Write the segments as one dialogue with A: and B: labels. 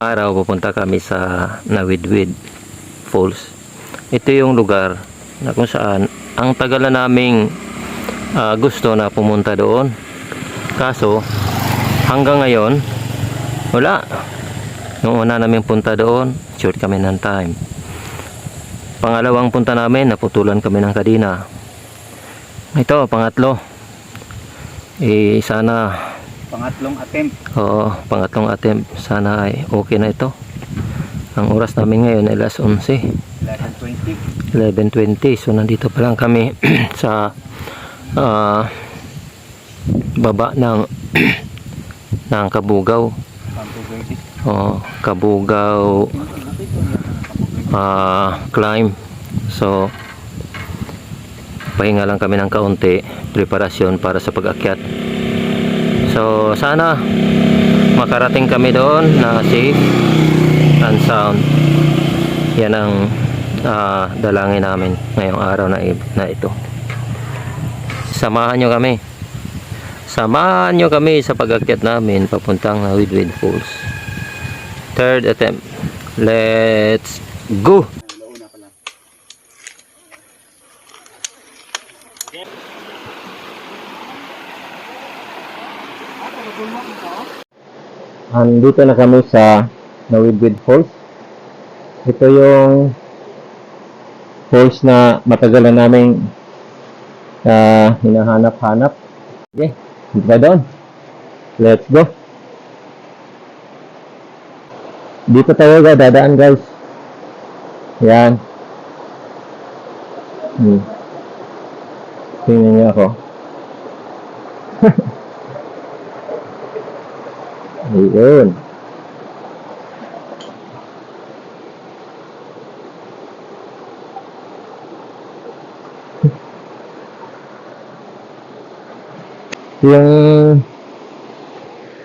A: Araw pupunta kami sa Nawidwid Falls. Ito yung lugar na kung saan ang tagal na naming gusto na pumunta doon. Kaso hanggang ngayon wala. Nung una namin punta doon, short kami ng time. Pangalawang punta namin, naputulan kami ng kadina. Ito, pangatlo. Sana
B: Pangatlong attempt.
A: Oo, pangatlong attempt. Sana ay okay na ito. Ang oras namin ngayon ay alas 11.
B: 11:20.
A: 11:20. So nandito pa lang kami sa baba ng ng Kabugaw. Oo, Kabugaw climb. So pahinga lang kami ng kaunti, preparasyon para sa pag-akyat. So sana makarating kami doon na safe and sound. Yan ang dalangin namin ngayong araw na ito. Samahan nyo kami. Samahan nyo kami sa pag-akyat namin papuntang Nawidwid Falls. Third attempt. Let's go! Andito na kami sa Nawidwid Falls. Ito yung falls na matagal na namin hinahanap-hanap. Okay, punta doon. Let's go. Dito tayo dadaan, guys. Yan. Tingnan niyo ako. Ayun. Yung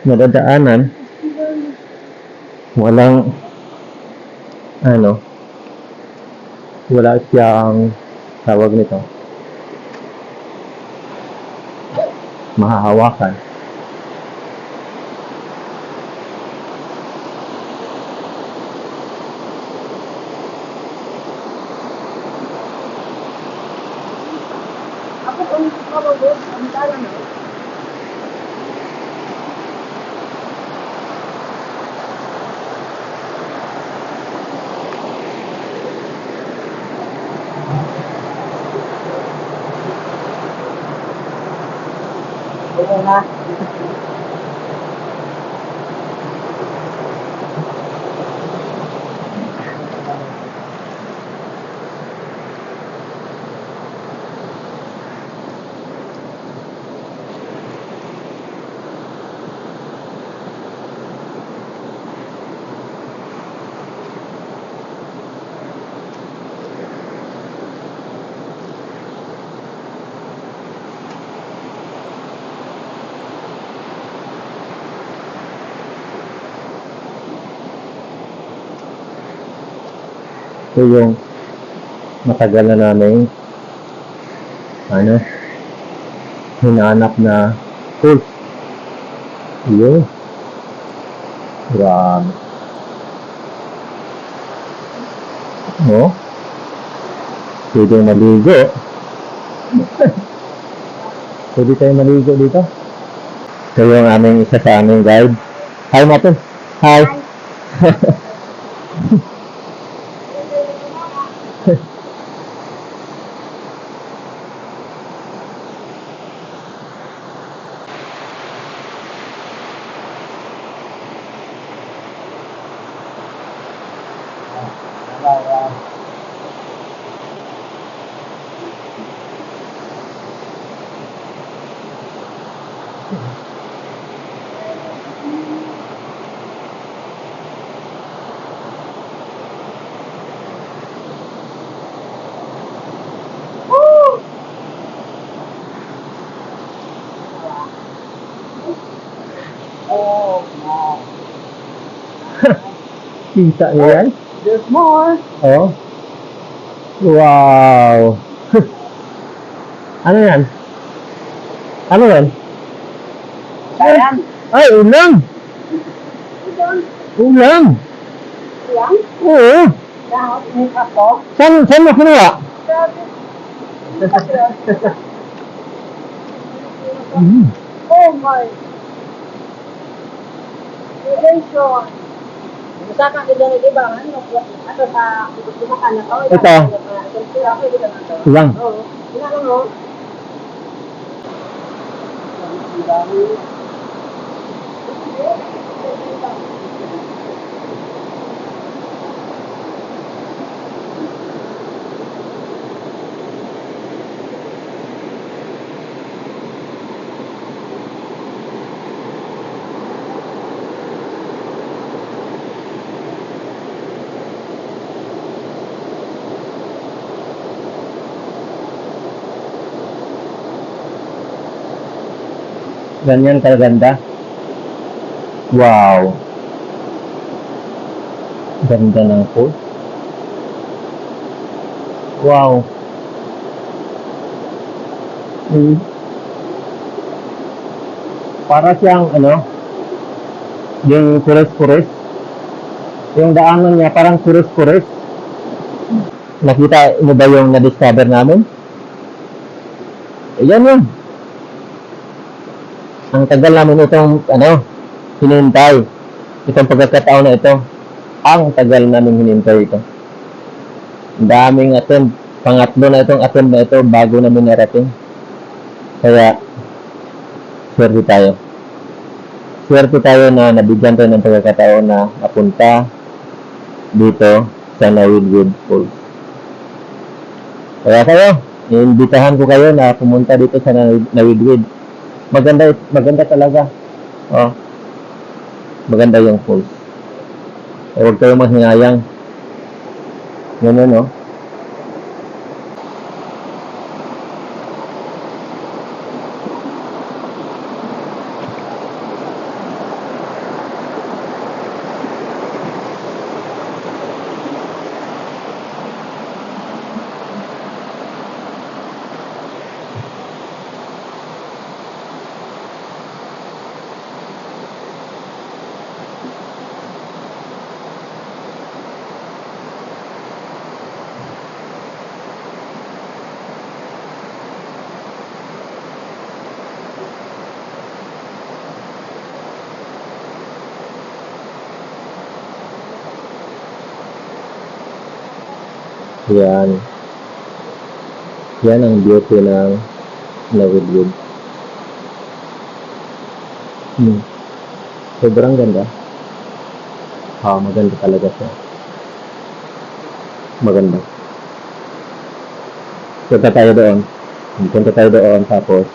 A: nadadaanan, wala siyang tawag nito, mahahawakan.
B: Oo na.
A: Ito yung matagal na namin hinahanap na falls. Yun. Grabe. Pwede maligo. Pwede tayo maligo dito. Ito yung aming isa sa aming guide. Hi, Mato. Hi. Kita niyo yan?
B: There's more.
A: Oh. Wow. Ano yan? Ano yan?
B: Ayan.
A: Ay, ulang! Ulang.
B: Yang?
A: Oo.
B: Dahot, may ako.
A: Saan mo kinuha? Mm.
B: Oh my. Relation. Sa ka kita na diba? Ato sa kumakan na to.
A: Ito. Ulang.
B: Oo. Ginagawa mo.
A: Ganyan kaganda. Wow. Ganda ng pool. Wow. Mm. Para siyang yung kuris-kuris. Yung daanan niya parang kuris-kuris. Nakita mo ba yung na-discover namin? Ayan yun. Ang tagal namin itong hinintay. Itong pagkakataon na ito. Ang tagal namin hinintay ito. Ang daming attempt. Pangatlo na itong attempt na ito bago namin narating. Kaya, swerte tayo. Swerte tayo na nabigyan tayo ng pagkakataon na mapunta dito sa Nawidwid Falls. Kaya kayo, iimbitahan ko kayo na pumunta dito sa Nawidwid. Maganda talaga. Oh, maganda yung falls. Huwag kayong mahinayang. Ganun, no? Yan. Yan ang beauty ng Nawidwid. Sobrang ganda. Maganda talaga siya. Maganda. Punta tayo doon. Tapos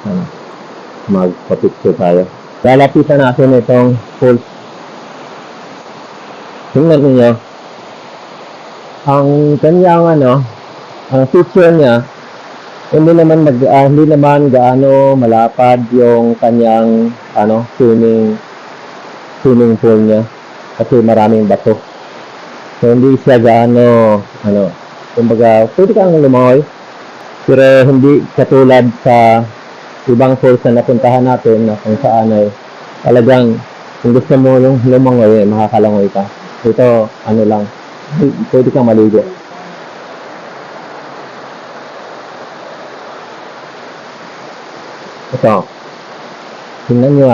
A: magpa-picture tayo. Lalapitan natin itong falls. Tingnan niyo. Ang kanyang ang picture niya, hindi naman gaano malapad yung kanyang swimming pool niya kasi maraming bato. So hindi siya gaano kumbaga pwede kang lumangoy pero hindi katulad sa ibang falls na napuntahan natin na kung saan ay talagang kung gusto mo yung lumangoy makakalangoy ka. Ito lang pwede kang maligo. Ito. Tingnan nyo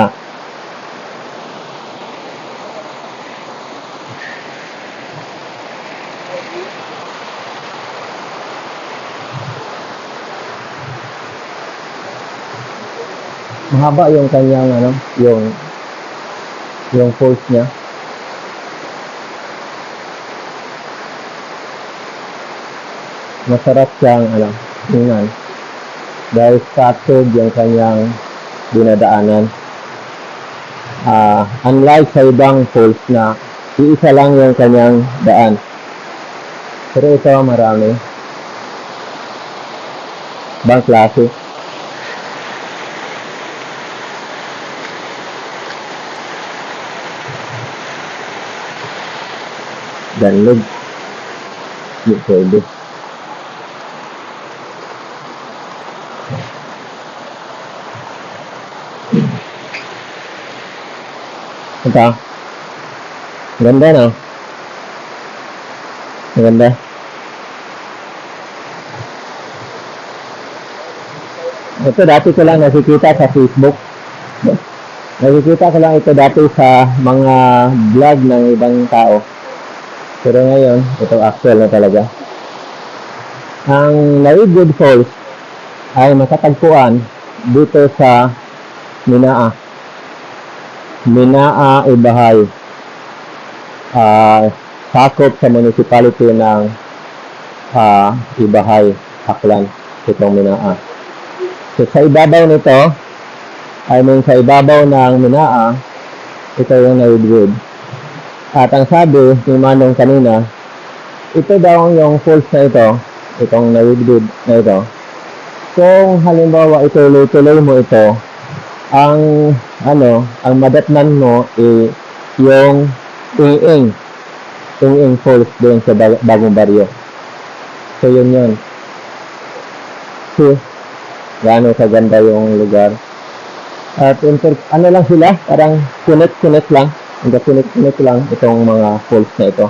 A: mahaba yung kanyang yung falls niya. Masarap siyang tingnan dahil structured yung kanyang dinadaanan. Unlike sa ibang falls na iisa lang yung kanyang daan, pero ito marami bang klase. Danlog hindi pwede. Ito Ganda, no? Ganda. Ito dati ko lang nakikita sa Facebook. Nakikita ko lang ito dati sa mga vlog ng ibang tao. Pero ngayon, ito actual na talaga. Ang Naigud Falls ay matatagpuan dito sa Minaa. Minaa, Ibahay. Sakop sa municipality ng Ibahay, Aklan. Itong Minaa. So sa ibabaw nito, sa ibabaw ng Minaa, ito yung Naigud. At ang sabi ni Manong kanina, ito daw yung falls na ito, itong Naigud na ito. Kung halimbawa ituloy-tuloy mo ito, ang madatnan mo yung Ing Falls doon sa Bagong Baryo. So yun. So, gaano kaganda yung lugar. At lang sila, parang connect lang. Connect lang itong mga falls na ito.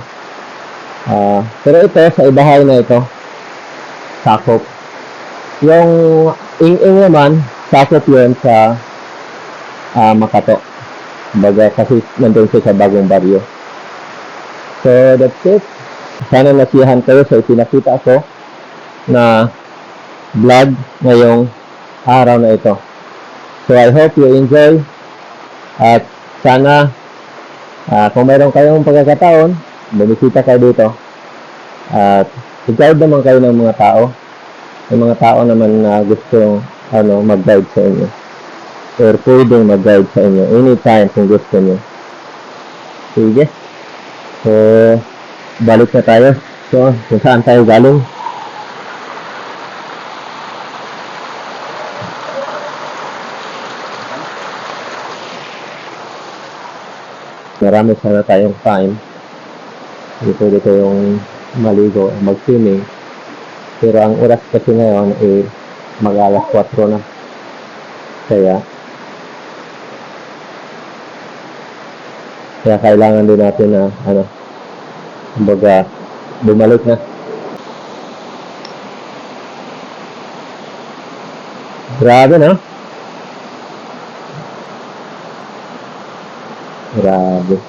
A: Pero ito, sa Ibahay na ito, sakop. Yung Ing naman, sakop yun sa Makato. Baga, kasi nandun siya sa Bagong Baryo. So, that's it. Sana nasiyahan kayo sa ipinakita ko na vlog ngayong araw na ito. So, I hope you enjoy. At sana, kung mayroon kayong pagkakataon, bumisita kayo dito. At i-guide naman kayo ng mga tao. Yung mga tao naman na gusto mag-guide sa inyo. Or pwedeng mag-guide sa inyo. Anytime kung gusto nyo. Sige. So, balik na tayo. So, kung saan tayo galing. Marami sana tayong time. Pwede tayong maligo, mag-swimming. Pero ang oras kasi ngayon mag-alas 4 na. Kaya kailangan din natin na kumbaga bumalik na. Grabe, no? Grabe.